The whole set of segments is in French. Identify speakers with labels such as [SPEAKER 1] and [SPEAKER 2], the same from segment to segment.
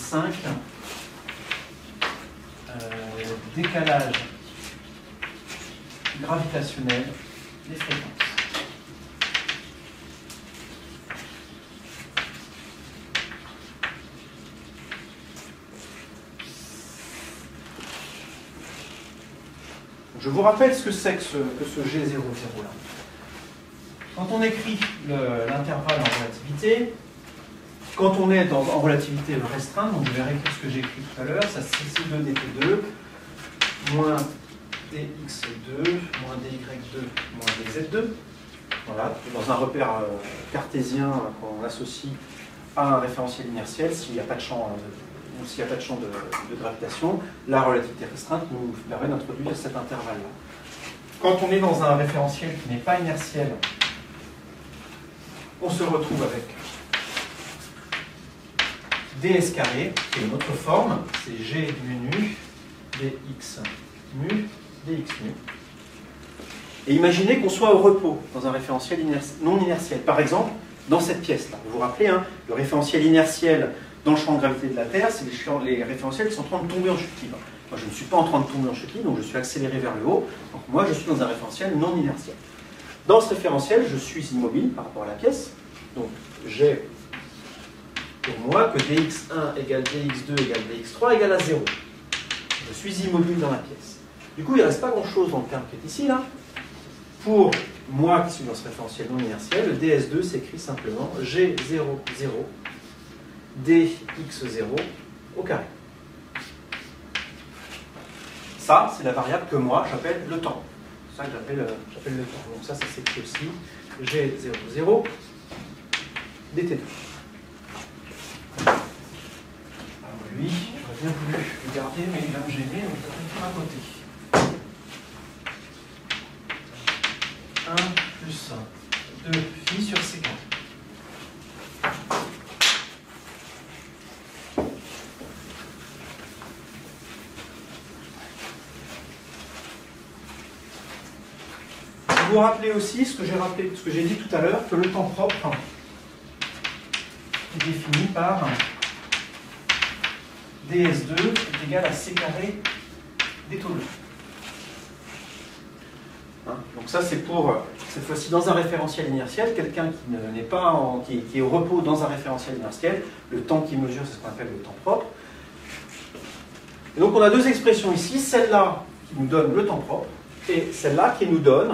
[SPEAKER 1] 5 décalage gravitationnel des fréquences. Je vous rappelle ce que c'est que ce G00 là. Quand on écrit l'intervalle en relativité, quand on est en relativité restreinte, donc je vais réécrire ce que j'ai écrit tout à l'heure, ça c'est C2 dt2 moins dx2 moins dy2 moins dz2. Voilà, dans un repère cartésien qu'on associe à un référentiel inertiel, s'il n'y a pas de champ ou s'il n'y a pas de champ de gravitation, la relativité restreinte nous permet d'introduire cet intervalle-là. Quand on est dans un référentiel qui n'est pas inertiel, on se retrouve avec ds carré, qui est une autre forme, c'est g mu nu, dx mu, dx mu. Et imaginez qu'on soit au repos dans un référentiel non inertiel. Par exemple, dans cette pièce-là. Vous vous rappelez, hein, le référentiel inertiel dans le champ de gravité de la Terre, c'est les référentiels qui sont en train de tomber en chute libre. Moi, je ne suis pas en train de tomber en chute libre, donc je suis accéléré vers le haut. Donc moi, je suis dans un référentiel non inertiel. Dans ce référentiel, je suis immobile par rapport à la pièce. Donc j'ai pour moi que dx1 égale dx2 égale dx3 égale à 0. Je suis immobile dans la pièce. Du coup, il ne reste pas grand-chose dans le terme qui est ici, là. Pour moi qui suis dans ce référentiel non inertiel, le ds2 s'écrit simplement g0, 0, dx0 au carré. Ça, c'est la variable que moi, j'appelle le temps. C'est ça que j'appelle le temps. Donc ça s'écrit aussi g0, 0, dt2. Alors lui, j'aurais bien voulu le garder, mais il va me gêner, donc je vais le faire à côté. 1 plus 2 phi sur C4. Vous vous rappelez aussi ce que j'ai dit tout à l'heure, que le temps propre est défini par ds2 est égal à c carré d taux 2. Donc ça c'est pour, cette fois-ci dans un référentiel inertiel, quelqu'un qui n'est pas qui est au repos dans un référentiel inertiel, le temps qu'il mesure c'est ce qu'on appelle le temps propre. Et donc on a deux expressions ici, celle-là qui nous donne le temps propre, et celle-là qui nous donne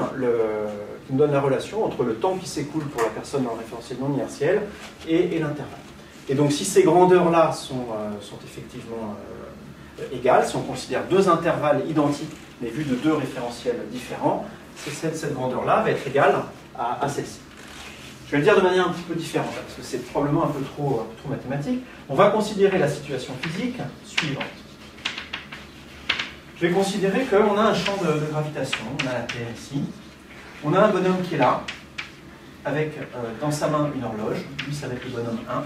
[SPEAKER 1] la relation entre le temps qui s'écoule pour la personne dans le référentiel non inertiel et l'intervalle. Et donc si ces grandeurs-là sont effectivement égales, si on considère deux intervalles identiques mais vus de deux référentiels différents, cette grandeur-là va être égale à celle-ci. Je vais le dire de manière un petit peu différente, parce que c'est probablement un peu trop mathématique. On va considérer la situation physique suivante. Je vais considérer qu'on a un champ de gravitation, on a la Terre ici, on a un bonhomme qui est là, avec dans sa main une horloge, lui ça va être le bonhomme 1,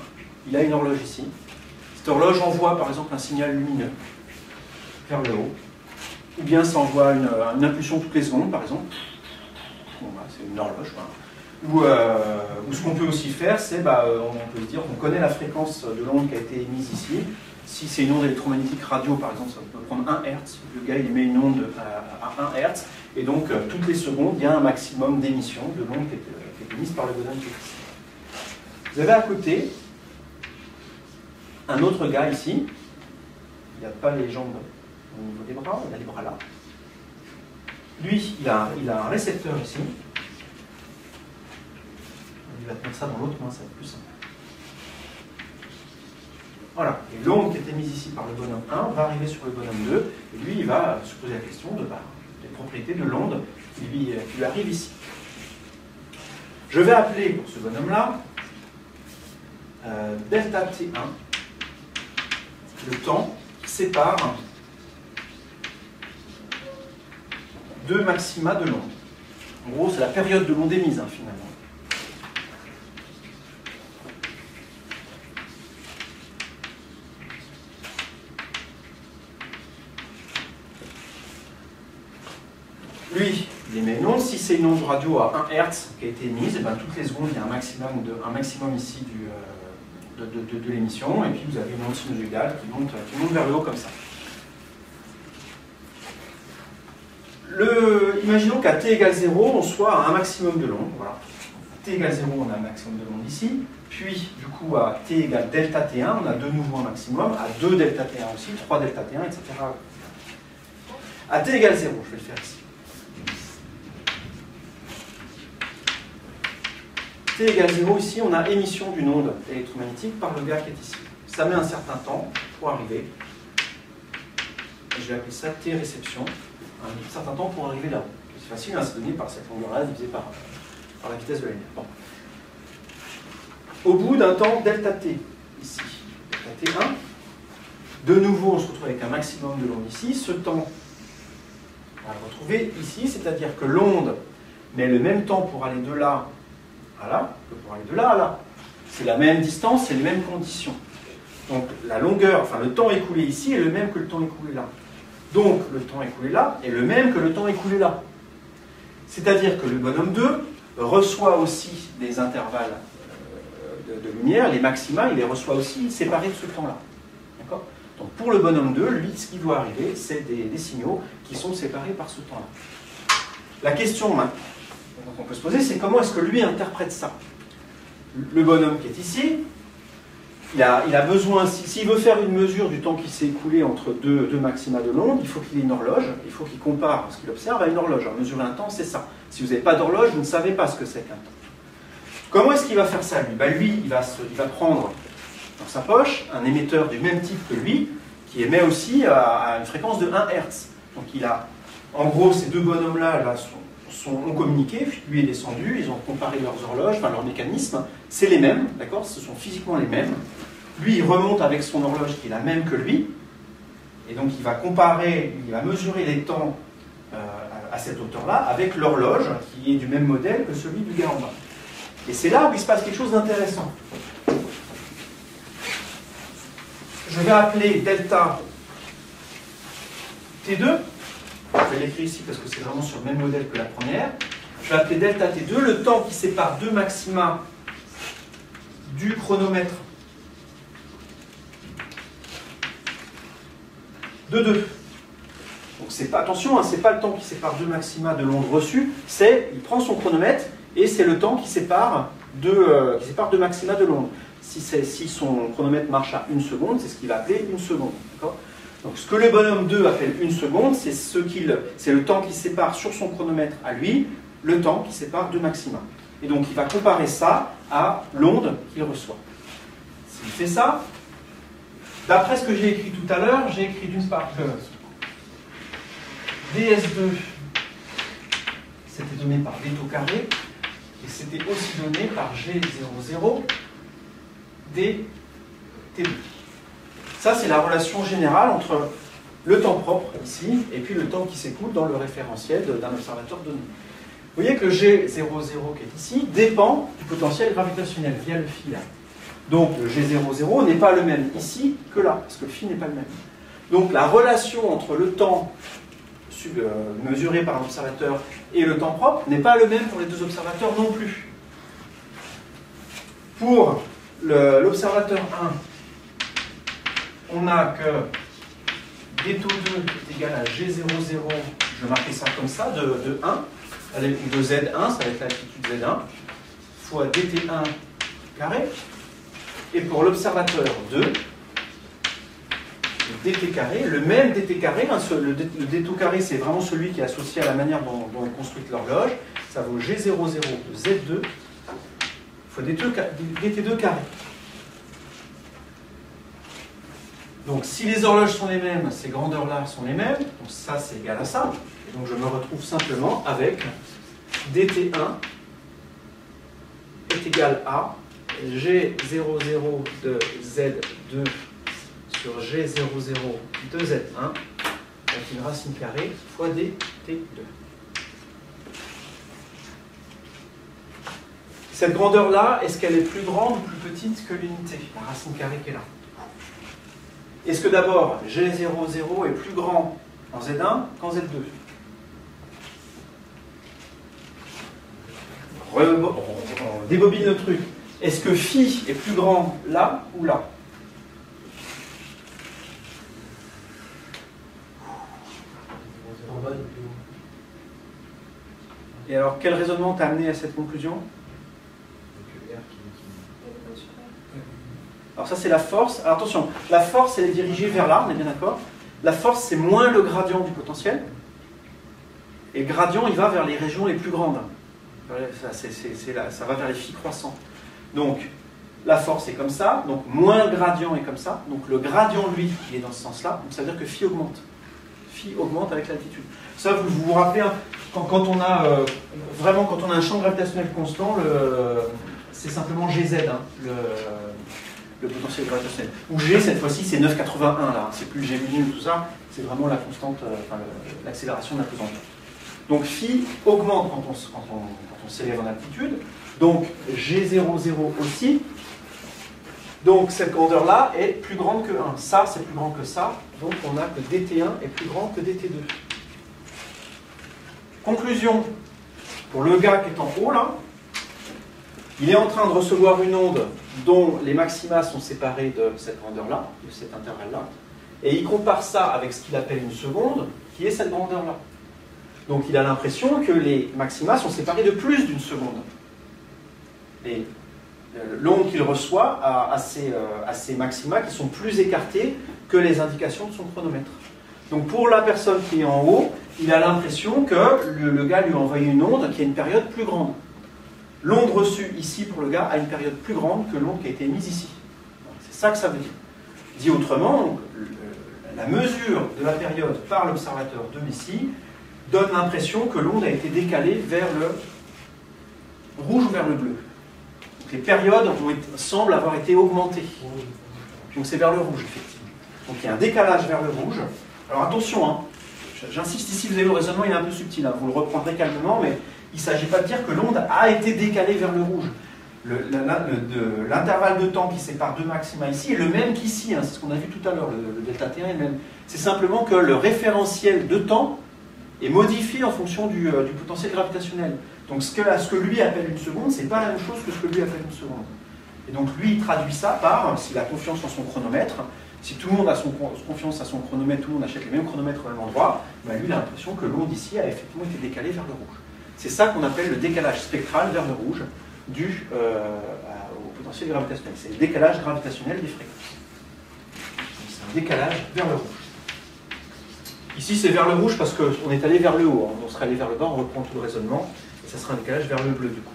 [SPEAKER 1] il a une horloge ici. Cette horloge envoie par exemple un signal lumineux vers le haut, ou bien ça envoie une impulsion toutes les secondes par exemple. Bon, bah, c'est une horloge. Voilà. Ou ce qu'on peut aussi faire, c'est, on peut se dire qu'on connaît la fréquence de l'onde qui a été émise ici. Si c'est une onde électromagnétique radio, par exemple, ça peut prendre 1 Hz. Le gars, il émet une onde à 1 Hz. Et donc, toutes les secondes, il y a un maximum d'émission de l'onde qui est émise par le bonhomme qui est ici. Vous avez à côté un autre gars ici. Il n'a pas les jambes au niveau des bras, il a les bras là. Lui, il a un récepteur ici. Il va tenir ça dans l'autre main, ça va être plus simple. Voilà, et l'onde qui est émise ici par le bonhomme 1 va arriver sur le bonhomme 2, et lui, il va se poser la question des propriétés de l'onde qui lui arrive ici. Je vais appeler pour ce bonhomme-là delta T1, le temps qui sépare deux maxima de l'onde. En gros, c'est la période de l'onde émise, finalement. Lui, il émet une onde. Si c'est une onde radio à 1 Hz qui a été émise, et bien toutes les secondes, il y a un maximum ici de l'émission, et puis vous avez une onde sinusoïdale qui monte vers le haut comme ça. Imaginons qu'à t égale 0, on soit à un maximum de l'onde. Voilà. T égale 0, on a un maximum de l'onde ici. Puis, du coup, à t égale delta t1, on a de nouveau un maximum. À 2 delta t1 aussi, 3 delta t1, etc. À t égale 0, je vais le faire ici. T égale 0, ici, on a émission d'une onde électromagnétique par le gars qui est ici. Ça met un certain temps pour arriver. Et je vais appeler ça T réception. Un certain temps pour arriver là. C'est facile, hein, c'est donné par cette longueur-là divisé par la vitesse de la lumière. Bon. Au bout d'un temps delta t, ici, delta t1, de nouveau on se retrouve avec un maximum de l'onde ici. Ce temps, on va le retrouver ici, c'est-à-dire que l'onde met le même temps pour aller de là à là que pour aller de là à là. C'est la même distance, c'est les mêmes conditions. Donc la longueur, enfin le temps écoulé ici est le même que le temps écoulé là. Donc, le temps écoulé là est le même que le temps écoulé là. C'est-à-dire que le bonhomme 2 reçoit aussi des intervalles de lumière, les maxima, il les reçoit aussi séparés de ce temps-là. D'accord ? Donc, pour le bonhomme 2, lui, ce qui doit arriver, c'est des signaux qui sont séparés par ce temps-là. La question qu'on peut se poser, c'est comment est-ce que lui interprète ça ? Le bonhomme qui est ici, il a besoin, s'il veut faire une mesure du temps qui s'est écoulé entre deux maxima de l'onde, il faut qu'il ait une horloge, il faut qu'il compare ce qu'il observe à une horloge. Alors, mesurer un temps, c'est ça. Si vous n'avez pas d'horloge, vous ne savez pas ce que c'est qu'un temps. Comment est-ce qu'il va faire ça, lui ? Lui, il va prendre dans sa poche un émetteur du même type que lui, qui émet aussi à une fréquence de 1 Hz. Donc il a, en gros, ces deux bonhommes-là ont communiqué, lui est descendu, ils ont comparé leurs horloges, enfin leurs mécanismes, c'est les mêmes, d'accord ? Ce sont physiquement les mêmes. Lui, il remonte avec son horloge qui est la même que lui, et donc il va comparer, il va mesurer les temps à cette hauteur-là avec l'horloge qui est du même modèle que celui du gars en bas. Et c'est là où il se passe quelque chose d'intéressant. Je vais appeler delta T2. Je vais l'écrire ici parce que c'est vraiment sur le même modèle que la première. Je vais appeler delta T2 le temps qui sépare deux maxima du chronomètre de 2. Donc c'est pas, attention, hein, c'est pas le temps qui sépare deux maxima de l'onde reçue, il prend son chronomètre et c'est le temps qui sépare deux maxima de l'onde. Si son chronomètre marche à 1 seconde, c'est ce qu'il va appeler 1 seconde. Donc ce que le bonhomme 2 appelle 1 seconde, c'est le temps qui sépare sur son chronomètre à lui, le temps qui sépare deux maxima. Et donc il va comparer ça à l'onde qu'il reçoit. S'il fait ça, d'après ce que j'ai écrit tout à l'heure, j'ai écrit d'une part que ds2 c'était donné par d au carré, et c'était aussi donné par g00 dt2. Ça, c'est la relation générale entre le temps propre, ici, et puis le temps qui s'écoule dans le référentiel d'un observateur donné. Vous voyez que le G00 qui est ici dépend du potentiel gravitationnel via le phi là. Donc le G00 n'est pas le même ici que là, parce que le phi n'est pas le même. Donc la relation entre le temps mesuré par l'observateur et le temps propre n'est pas le même pour les deux observateurs non plus. Pour l'observateur 1, on a que d2 est égal à G00, je vais marquer ça comme ça, de 1, de Z1, ça va être l'altitude Z1, fois dt1 carré. Et pour l'observateur 2, le dt carré, le même dt carré, hein, le dt carré c'est vraiment celui qui est associé à la manière dont est construite l'horloge, ça vaut G00 de Z2 fois dt2 carré. Donc si les horloges sont les mêmes, ces grandeurs-là sont les mêmes, donc ça c'est égal à ça, et donc je me retrouve simplement avec dt1 est égal à G00 de Z2 sur G00 de Z1 avec une racine carrée fois dt2. Cette grandeur-là, est-ce qu'elle est plus grande ou plus petite que l'unité, la racine carrée qui est là? Est-ce que d'abord G00 est plus grand en Z1 qu'en Z2? On débobine le truc. est-ce que phi est plus grand là ou là? Et alors, quel raisonnement t'a amené à cette conclusion? Alors ça, c'est la force. Alors attention, la force, elle est dirigée vers là, on est bien d'accord? La force, c'est moins le gradient du potentiel. Et le gradient, il va vers les régions les plus grandes. Ça va vers les phi croissants. Donc, la force est comme ça, donc moins le gradient est comme ça. Donc le gradient, lui, il est dans ce sens-là. Donc ça veut dire que phi augmente. Phi augmente avec l'altitude. Ça, vous vous rappelez, hein, quand on a vraiment, quand on a un champ gravitationnel constant, c'est simplement Gz, hein, le potentiel gravitationnel. Ou G, cette fois-ci, c'est 9,81 là. C'est plus G minus, tout ça. C'est vraiment la constante, l'accélération de la pesanteur. Donc phi augmente quand on s'élève en altitude. Donc G00 aussi. Donc cette grandeur-là est plus grande que 1. Ça, c'est plus grand que ça. Donc on a que dt1 est plus grand que dt2. Conclusion. Pour le gars qui est en haut, là, il est en train de recevoir une onde dont les maxima sont séparés de cette grandeur-là, de cet intervalle-là. Et il compare ça avec ce qu'il appelle une seconde, qui est cette grandeur-là. Donc il a l'impression que les maxima sont séparés de plus d'une seconde. Et l'onde qu'il reçoit a ces maxima qui sont plus écartés que les indications de son chronomètre. Donc pour la personne qui est en haut, il a l'impression que le gars lui a envoyé une onde qui a une période plus grande. L'onde reçue ici pour le gars a une période plus grande que l'onde qui a été émise ici. C'est ça que ça veut dire. Dit autrement, la mesure de la période par l'observateur de Messi donne l'impression que l'onde a été décalée vers le rouge ou vers le bleu. Donc les périodes semblent avoir été augmentées. Donc c'est vers le rouge, effectivement. Donc il y a un décalage vers le rouge. Alors attention, hein, j'insiste ici, vous avez le raisonnement, il est un peu subtil, hein, vous le reprendrez calmement, mais il ne s'agit pas de dire que l'onde a été décalée vers le rouge. L'intervalle de temps qui sépare deux maxima ici est le même qu'ici, hein, c'est ce qu'on a vu tout à l'heure, le delta T1 est le même. C'est simplement que le référentiel de temps est modifié en fonction du potentiel gravitationnel. Donc ce que lui appelle une seconde, c'est pas la même chose que ce que lui appelle une seconde. Et donc lui, il traduit ça par, s'il a confiance en son chronomètre, si tout le monde a confiance à son chronomètre, tout le monde achète les mêmes chronomètres au même endroit, ben lui, il a l'impression que l'onde ici a effectivement été décalée vers le rouge. C'est ça qu'on appelle le décalage spectral vers le rouge dû au potentiel gravitationnel. C'est le décalage gravitationnel des fréquences. C'est un décalage vers le rouge. Ici, c'est vers le rouge parce qu'on est allé vers le haut. On serait allé vers le bas, on reprend tout le raisonnement, et ça sera un décalage vers le bleu du coup.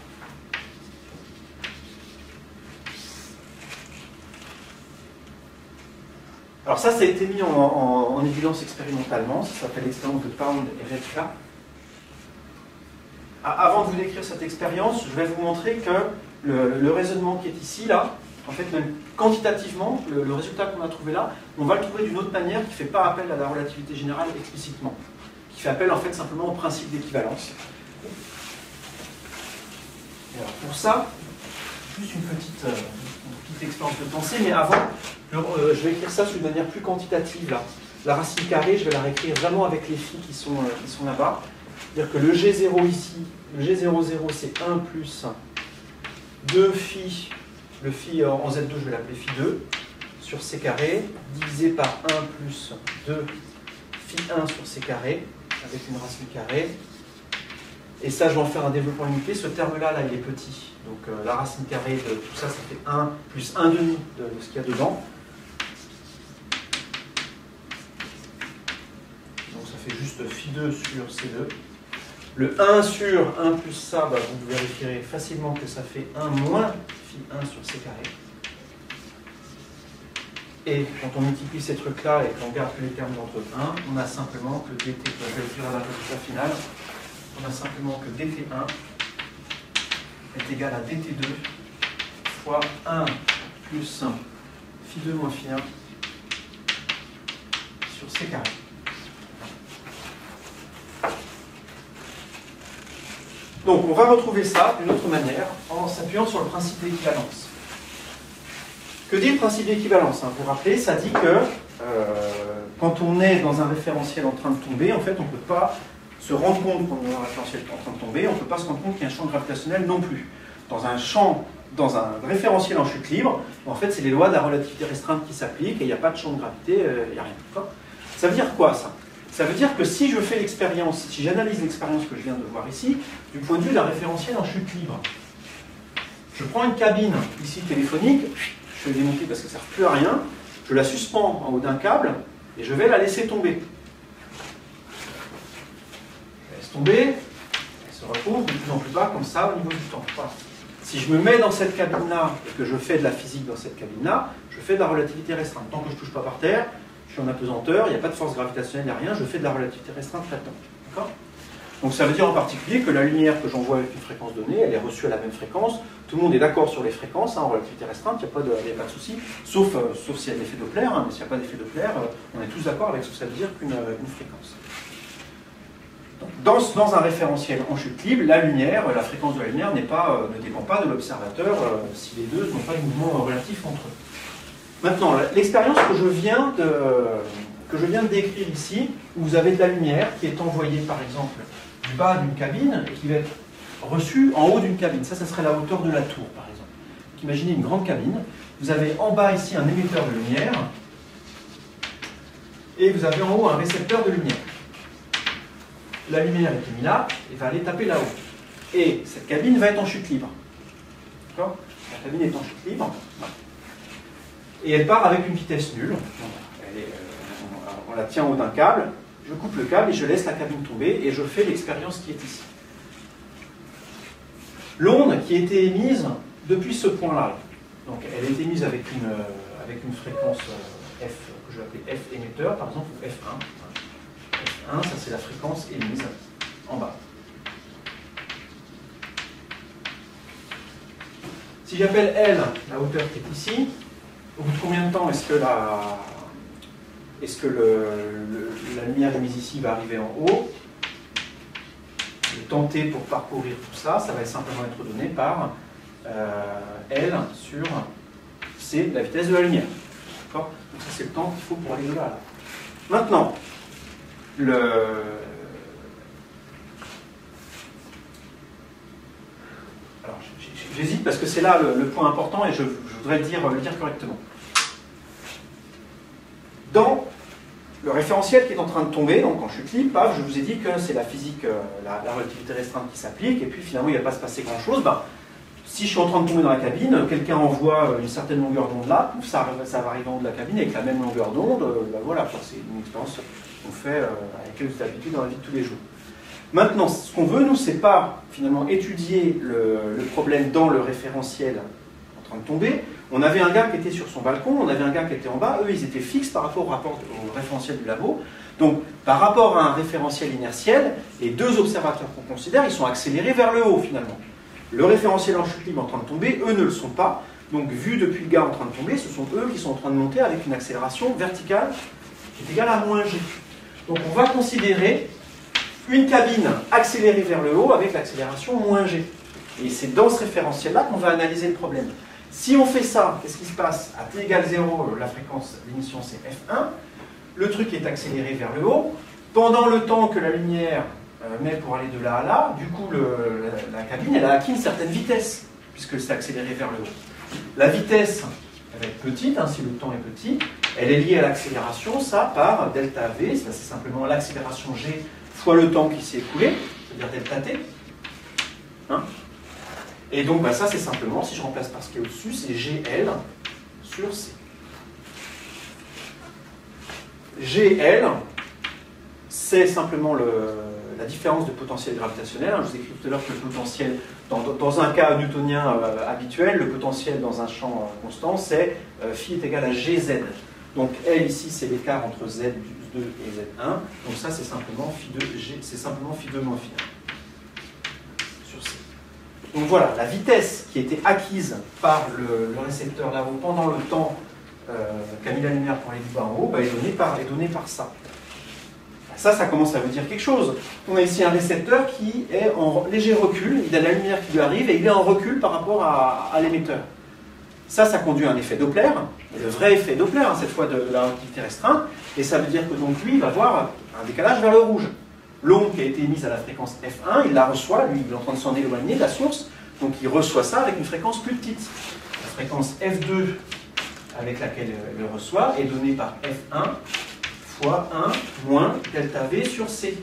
[SPEAKER 1] Alors ça a été mis en évidence expérimentalement, ça s'appelle l'expérience de Pound et Redka. Avant de vous décrire cette expérience, je vais vous montrer que le raisonnement qui est ici, là, en fait, même quantitativement, le résultat qu'on a trouvé là, on va le trouver d'une autre manière qui ne fait pas appel à la relativité générale explicitement, qui fait appel en fait simplement au principe d'équivalence. Et alors pour ça, juste une petite expérience de pensée, mais avant, je vais écrire ça sous une manière plus quantitative. Là. La racine carrée, je vais la réécrire vraiment avec les phi qui sont là-bas. C'est-à-dire que le G0 ici, le G00 c'est 1 plus 2 phi, le phi en Z2 je vais l'appeler phi 2, sur C carré, divisé par 1 plus 2 phi 1 sur C carré, avec une racine carrée. Et ça, je vais en faire un développement limité. Ce terme-là, là, il est petit. Donc la racine carrée de tout ça, ça fait 1 plus 1 demi de ce qu'il y a dedans. Donc ça fait juste phi 2 sur C2. Le 1 sur 1 plus ça, bah, vous vérifierez facilement que ça fait 1 moins phi 1 sur C carré. Et quand on multiplie ces trucs-là et qu'on garde que les termes d'entre 1, on a simplement que dt, je vais écrire à la résultat final, on a simplement que dt1 est égal à dt2 fois 1 plus 1 phi 2 moins phi 1 sur C carré. Donc on va retrouver ça d'une autre manière en s'appuyant sur le principe d'équivalence. Que dit le principe d'équivalence? Vous vous rappelez, ça dit que quand on est dans un référentiel en train de tomber, en fait on ne peut pas se rendre compte qu'on est dans un référentiel en train de tomber, on ne peut pas se rendre compte qu'il y a un champ gravitationnel non plus. Dans un champ dans un référentiel en chute libre, en fait, c'est les lois de la relativité restreinte qui s'appliquent et il n'y a pas de champ de gravité, il n'y a rien. Ça veut dire quoi, ça? Ça veut dire que si je fais l'expérience, si j'analyse l'expérience que je viens de voir ici, du point de vue d'un référentiel en chute libre, je prends une cabine ici téléphonique, je vais démonter parce que ça ne sert plus à rien, je la suspends en haut d'un câble et je vais la laisser tomber. Je la laisse tomber, elle se repose de plus en plus bas comme ça au niveau du temps. Voilà. Si je me mets dans cette cabine-là et que je fais de la physique dans cette cabine-là, je fais de la relativité restreinte. Tant que je ne touche pas par terre, je suis en apesanteur, il n'y a pas de force gravitationnelle, il n'y a rien, je fais de la relativité restreinte là-dedans. D'accord ? Donc ça veut dire en particulier que la lumière que j'envoie avec une fréquence donnée, elle est reçue à la même fréquence. Tout le monde est d'accord sur les fréquences, en relativité restreinte, il n'y a pas de souci, sauf s'il y a l'effet Doppler, mais s'il n'y a pas d'effet Doppler, on est tous d'accord avec ce que ça veut dire qu'une fréquence. Donc, dans un référentiel en chute libre, la lumière, la fréquence de la lumière ne dépend pas de l'observateur si les deux n'ont pas de mouvement relatif entre eux. Maintenant, l'expérience que je viens de décrire ici, où vous avez de la lumière qui est envoyée par exemple du bas d'une cabine et qui va être reçue en haut d'une cabine. Ça serait la hauteur de la tour par exemple. Donc, imaginez une grande cabine, vous avez en bas ici un émetteur de lumière et vous avez en haut un récepteur de lumière. La lumière est émise là et va aller taper là-haut. Et cette cabine va être en chute libre. D'accord ? La cabine est en chute libre. Et elle part avec une vitesse nulle. On la tient en haut d'un câble, je coupe le câble et je laisse la cabine tomber et je fais l'expérience qui est ici. L'onde qui a été émise depuis ce point-là, donc elle est émise avec une fréquence F, que je vais appeler F émetteur par exemple, ou F1. F1, ça c'est la fréquence émise en bas. Si j'appelle L la hauteur qui est ici, au bout de combien de temps est-ce que la lumière émise ici va arriver en haut? Le temps T pour parcourir tout ça, ça va simplement être donné par L sur C, la vitesse de la lumière. Donc ça c'est le temps qu'il faut pour aller de là à là. Maintenant, alors j'hésite parce que c'est là le point important et je voudrais le dire correctement. Dans le référentiel qui est en train de tomber, donc en chute libre, je vous ai dit que c'est la physique, la relativité restreinte qui s'applique, et puis finalement il ne va pas se passer grand chose. Si je suis en train de tomber dans la cabine, quelqu'un envoie une certaine longueur d'onde là, ça va arriver en haut de la cabine avec la même longueur d'onde, voilà, c'est une expérience qu'on fait avec laquelle vous êtes habitué dans la vie de tous les jours. Maintenant, ce qu'on veut, nous, c'est pas finalement étudier le problème dans le référentiel en train de tomber. On avait un gars qui était sur son balcon, on avait un gars qui était en bas, eux ils étaient fixes par rapport au référentiel du labo. Donc par rapport à un référentiel inertiel, les deux observateurs qu'on considère, ils sont accélérés vers le haut finalement. Le référentiel en chute libre en train de tomber, eux ne le sont pas. Donc vu depuis le gars en train de tomber, ce sont eux qui sont en train de monter avec une accélération verticale qui est égale à moins g. Donc on va considérer une cabine accélérée vers le haut avec l'accélération moins g. Et c'est dans ce référentiel-là qu'on va analyser le problème. Si on fait ça, qu'est-ce qui se passe? À t égale 0, la fréquence d'émission c'est F1. Le truc est accéléré vers le haut. Pendant le temps que la lumière met pour aller de là à là, du coup la cabine elle a acquis une certaine vitesse, puisque c'est accéléré vers le haut. La vitesse, elle va être petite, si le temps est petit. Elle est liée à l'accélération, ça, par delta V, c'est simplement l'accélération g fois le temps qui s'est écoulé, c'est-à-dire delta t. Et donc ça c'est simplement, si je remplace par ce qui est au-dessus, c'est GL sur C. GL, c'est simplement la différence de potentiel gravitationnel. Je vous ai écrit tout à l'heure que le potentiel, dans un cas newtonien habituel, le potentiel dans un champ constant, c'est phi est égal à Gz. Donc L ici, c'est l'écart entre Z2 et Z1. Donc ça, c'est simplement phi2 c'est simplement phi2 moins phi1. Donc voilà, la vitesse qui a été acquise par le récepteur là-haut pendant le temps qu'a mis la lumière pour aller du bas en haut, est donnée par ça. Ça commence à vous dire quelque chose. On a ici un récepteur qui est en léger recul, il a la lumière qui lui arrive et il est en recul par rapport à l'émetteur. Ça conduit à un effet Doppler, le vrai effet Doppler, cette fois de la relativité restreinte, et ça veut dire que donc lui, il va avoir un décalage vers le rouge. L'onde qui a été émise à la fréquence F1, il la reçoit, lui il est en train de s'en éloigner de la source, Donc il reçoit ça avec une fréquence plus petite. La fréquence F2 avec laquelle elle le reçoit est donnée par F1 fois 1 moins delta V sur C.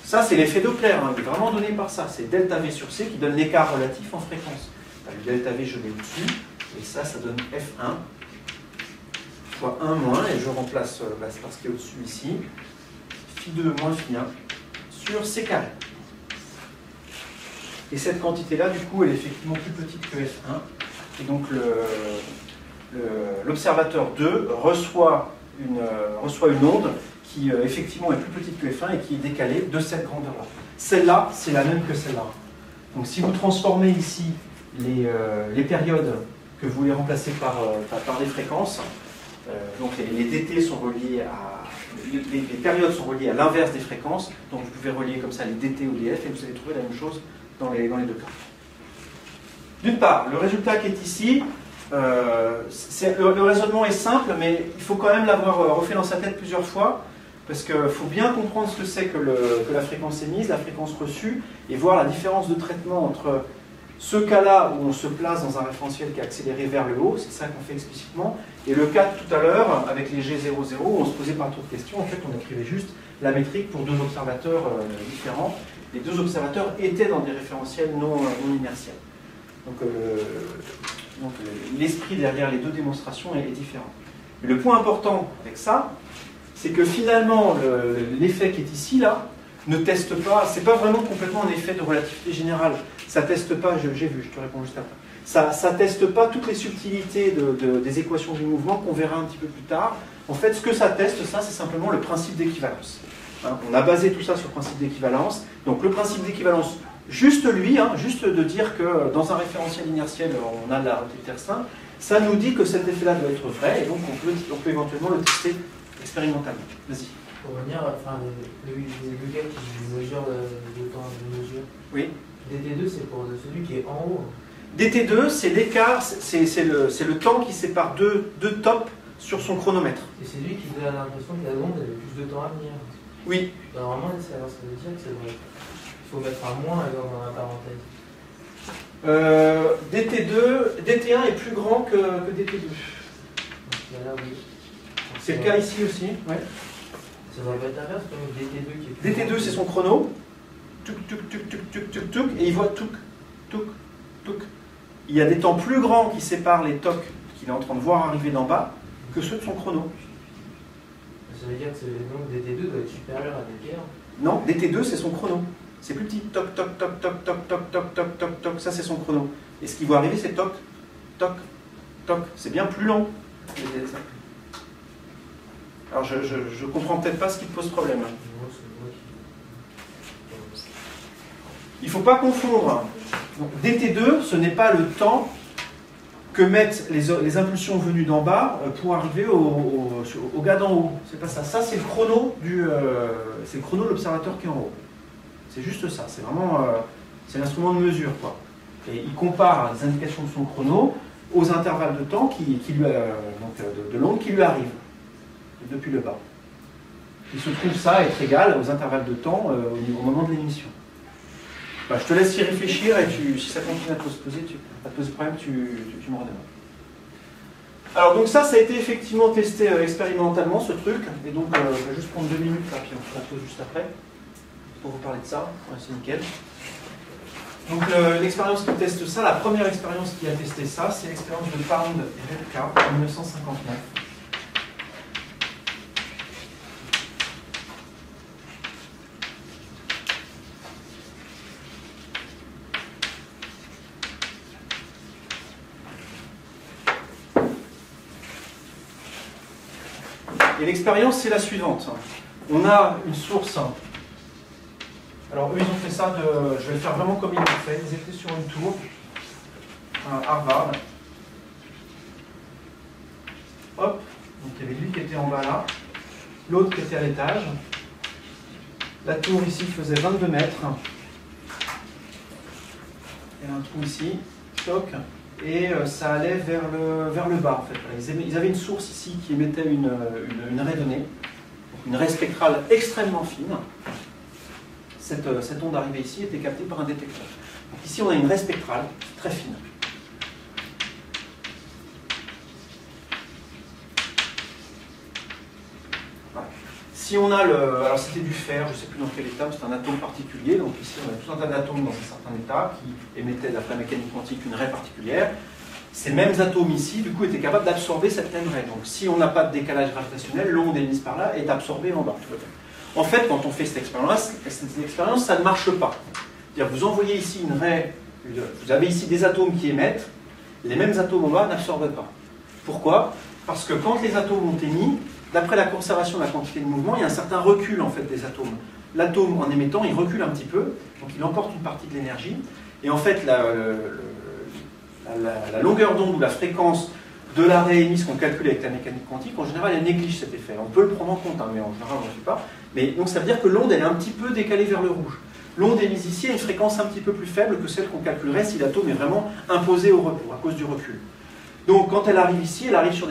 [SPEAKER 1] Ça, c'est l'effet Doppler, hein, il est vraiment donné par ça. C'est delta V sur C qui donne l'écart relatif en fréquence. Le delta V, je l'ai au-dessus, et ça donne F1 fois 1 moins, et je remplace c'est parce qu'il est au-dessus ici, Φ2 moins Φ1 sur C carré. Et cette quantité-là, du coup, elle est effectivement plus petite que F1, et donc l'observateur 2 reçoit une onde qui effectivement est plus petite que F1 et qui est décalée de cette grandeur-là. Celle-là, c'est la même que celle-là. Donc si vous transformez ici les périodes que vous voulez remplacer par des fréquences, donc les DT sont reliés à... Les périodes sont reliées à l'inverse des fréquences, donc vous pouvez relier comme ça les DT ou les F et vous allez trouver la même chose dans les deux cas. D'une part, le résultat qui est ici, le raisonnement est simple, mais il faut quand même l'avoir refait dans sa tête plusieurs fois, parce qu'il faut bien comprendre ce que c'est que la fréquence émise, la fréquence reçue, et voir la différence de traitement entre ce cas-là où on se place dans un référentiel qui est accéléré vers le haut, c'est ça qu'on fait explicitement, et le cas de tout à l'heure, avec les G00, où on se posait pas trop de questions, en fait on écrivait juste la métrique pour deux observateurs différents. Les deux observateurs étaient dans des référentiels non inertiels. Donc l'esprit derrière les deux démonstrations est différent. Mais le point important avec ça, c'est que finalement l'effet qui est ici, là, ne teste pas, c'est pas vraiment complètement un effet de relativité générale. Ça teste pas, j'ai vu, je te réponds juste après. Ça teste pas toutes les subtilités des équations du mouvement qu'on verra un petit peu plus tard. En fait, ce que ça teste, ça, c'est simplement le principe d'équivalence. Hein, on a basé tout ça sur le principe d'équivalence. Donc le principe d'équivalence, juste lui, hein, juste de dire que dans un référentiel inertiel, on a de la relativité R5, ça nous dit que cet effet-là doit être vrai, et donc on peut éventuellement le tester expérimentalement. Vas-y.
[SPEAKER 2] Pour revenir, enfin, les gars qui mesurent le temps de mesure.
[SPEAKER 1] Oui.
[SPEAKER 2] DT2, c'est pour celui qui est en haut.
[SPEAKER 1] DT2, c'est l'écart, c'est le temps qui sépare deux tops sur son chronomètre.
[SPEAKER 2] Et c'est lui qui donne l'impression que la seconde avait plus de temps à venir.
[SPEAKER 1] Oui.
[SPEAKER 2] Normalement, ça veut dire que c'est vrai. Il faut mettre un moins alors dans la parenthèse.
[SPEAKER 1] DT1 est plus grand que DT2.
[SPEAKER 2] Donc, là, oui.
[SPEAKER 1] C'est le cas ici aussi. Ouais.
[SPEAKER 2] Ça devrait être inverse, comme DT2 qui est plus
[SPEAKER 1] DT2 c'est son chrono. Tuc, tuc, tuc, tuc, tuc, tuc, tuc, et il voit tuc, tuc, tuc. Il y a des temps plus grands qui séparent les tocs qu'il est en train de voir arriver d'en bas que ceux de son chrono.
[SPEAKER 2] Ça veut dire que donc DT2 doit être supérieur à DT1.
[SPEAKER 1] Non, DT2 c'est son chrono. C'est plus petit. Toc, toc, toc, toc, toc, toc, toc, toc, toc, toc. Ça c'est son chrono. Et ce qui va arriver c'est toc, toc, toc. C'est bien plus long. Alors je comprends peut-être pas ce qui te pose problème. Il ne faut pas confondre. Donc, DT2, ce n'est pas le temps que mettent les impulsions venues d'en bas pour arriver au gars d'en haut. C'est pas ça. Ça, c'est le chrono de l'observateur qui est en haut. C'est juste ça. C'est vraiment c'est l'instrument de mesure, quoi. Et il compare les indications de son chrono aux intervalles de temps de l'onde qui lui arrive depuis le bas. Il se trouve ça être égal aux intervalles de temps au moment de l'émission. Bah, je te laisse y réfléchir et si ça continue à te poser problème, tu me redonnes. Alors donc ça a été effectivement testé expérimentalement ce truc, et donc je vais juste prendre 2 minutes là, puis on fera la pause juste après pour vous parler de ça. Ouais, c'est nickel. Donc l'expérience qui teste ça, la première expérience qui a testé ça, c'est l'expérience de Pound et Repka en 1959. Et l'expérience, c'est la suivante. On a une source. Alors, eux, ils ont fait ça je vais le faire vraiment comme ils l'ont fait. Ils étaient sur une tour, à Harvard. Hop, donc il y avait lui qui était en bas là, l'autre qui était à l'étage. La tour ici faisait 22 mètres. Il y a un trou ici, choc. Et ça allait vers le bas en fait. Ils avaient une source ici qui émettait une raie donnée, une raie spectrale extrêmement fine. cette onde arrivée ici était captée par un détecteur. Donc ici, on a une raie spectrale très fine. Voilà. Si on a le... Alors c'était du fer, je ne sais plus dans quel état, mais c'est un atome particulier. Donc ici, on a tout un tas d'atomes dans un certain état qui émettaient, d'après la mécanique quantique, une raie particulière. Ces mêmes atomes ici, du coup, étaient capables d'absorber cette même raie. Donc si on n'a pas de décalage gravitationnel, l'onde émise par là est absorbée en bas. En fait, quand on fait cette expérience, ça ne marche pas. C'est-à-dire, vous envoyez ici une raie, vous avez ici des atomes qui émettent, les mêmes atomes en bas n'absorbent pas. Pourquoi? Parce que quand les atomes ont émis, d'après la conservation de la quantité de mouvement, il y a un certain recul en fait des atomes. L'atome, en émettant, il recule un petit peu, donc il emporte une partie de l'énergie, et en fait, la longueur d'onde ou la fréquence de la raie émise qu'on calcule avec la mécanique quantique, en général, elle néglige cet effet. On peut le prendre en compte, hein, mais en général, on ne le fait pas. Mais donc, ça veut dire que l'onde, elle est un petit peu décalée vers le rouge. L'onde émise ici a une fréquence un petit peu plus faible que celle qu'on calculerait si l'atome est vraiment imposé au repos, à cause du recul. Donc, quand elle arrive ici, elle arrive sur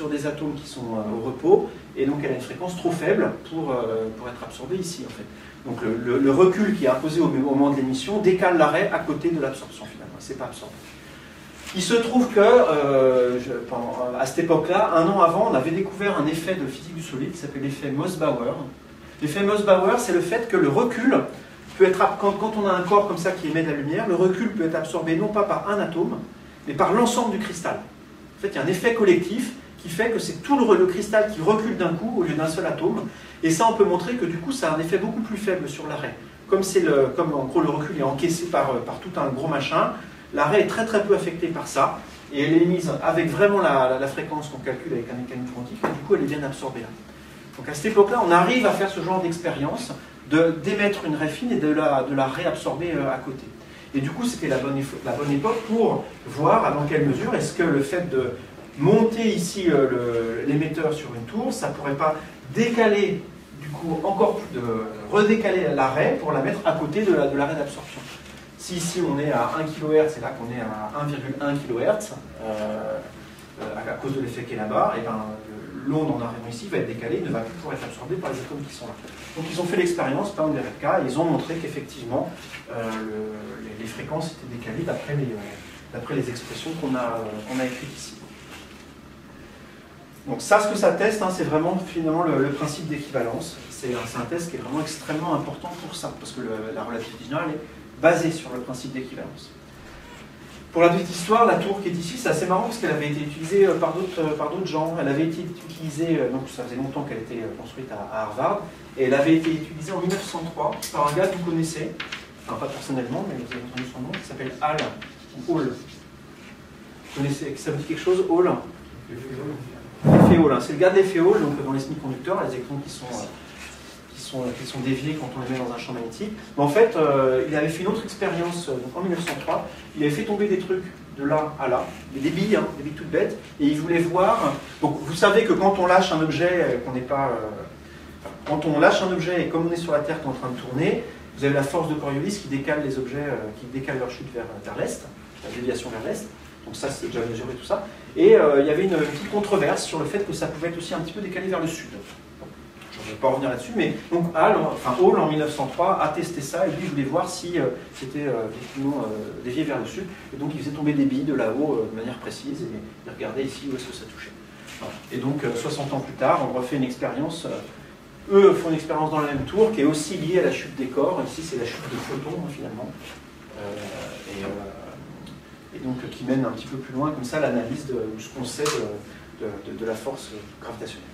[SPEAKER 1] des atomes qui sont au repos, et donc elle a une fréquence trop faible pour être absorbée ici, en fait. Donc, le recul qui est imposé au moment de l'émission décale la raie à côté de l'absorption, finalement. C'est pas absorbé. Il se trouve que, à cette époque-là, un an avant, on avait découvert un effet de physique du solide qui s'appelle l'effet Moss-Bauer. L'effet Moss-Bauer, c'est le fait que le recul peut être, quand on a un corps comme ça qui émet de la lumière, le recul peut être absorbé non pas par un atome, mais par l'ensemble du cristal. En fait, il y a un effet collectif qui fait que c'est tout le cristal qui recule d'un coup au lieu d'un seul atome. Et ça, on peut montrer que du coup, ça a un effet beaucoup plus faible sur la raie. Comme en gros le recul est encaissé par tout un gros machin, la raie est très très peu affectée par ça, et elle est émise avec vraiment la fréquence qu'on calcule avec la mécanique quantique, et du coup elle est bien absorbée là. Donc à cette époque-là, on arrive à faire ce genre d'expérience, d'émettre une raie fine et de la réabsorber à côté. Et du coup, c'était la bonne époque pour voir dans quelle mesure est-ce que le fait de monter ici l'émetteur sur une tour, ça ne pourrait pas décaler, du coup, encore plus redécaler la raie pour la mettre à côté de la raie d'absorption. Si ici on est à 1 kHz, c'est là qu'on est à 1,1 kHz, à cause de l'effet qui est là-bas, et ben, l'onde en arrivant ici va être décalée, ne va plus pouvoir être absorbée par les atomes qui sont là. Donc ils ont fait l'expérience, par exemple, des RFK, et ils ont montré qu'effectivement, les fréquences étaient décalées d'après les expressions qu'on a écrites ici. Donc ça, ce que ça teste, hein, c'est vraiment finalement le principe d'équivalence. C'est un test qui est vraiment extrêmement important pour ça, parce que la relativité générale est basée sur le principe d'équivalence. Pour la petite histoire, la tour qui est ici, c'est assez marrant parce qu'elle avait été utilisée par d'autres gens. Elle avait été utilisée, donc ça faisait longtemps qu'elle était construite à Harvard, et elle avait été utilisée en 1903 par un gars que vous connaissez, enfin pas personnellement, mais vous avez entendu son nom, qui s'appelle Hall, ou Hall. Vous connaissez, ça vous dit quelque chose, Hall? L'effet Hall, hein. C'est le gars de l'effet Hall, donc dans les semi-conducteurs, les électrons qui sont déviés quand on les met dans un champ magnétique. Mais en fait, il avait fait une autre expérience donc en 1903. Il avait fait tomber des trucs de là à là, des billes toutes bêtes, et il voulait voir. Donc vous savez que quand on lâche un objet, quand on lâche un objet et comme on est sur la Terre qui est en train de tourner, vous avez la force de Coriolis qui décale les objets, qui décale leur chute vers l'est, la déviation vers l'est. Donc ça, c'est déjà mesuré tout ça. Et il y avait une petite controverse sur le fait que ça pouvait être aussi un petit peu décalé vers le sud. Je ne vais pas revenir là-dessus, mais donc Hall en 1903 a testé ça et lui il voulait voir si c'était effectivement dévié vers le sud. Et donc il faisait tomber des billes de là-haut de manière précise et il regardait ici où est-ce que ça touchait. Voilà. Et donc 60 ans plus tard, on refait une expérience. Eux font une expérience dans la même tour qui est aussi liée à la chute des corps. Ici c'est la chute de photons finalement. Et donc qui mène un petit peu plus loin comme ça l'analyse de ce qu'on sait de la force gravitationnelle.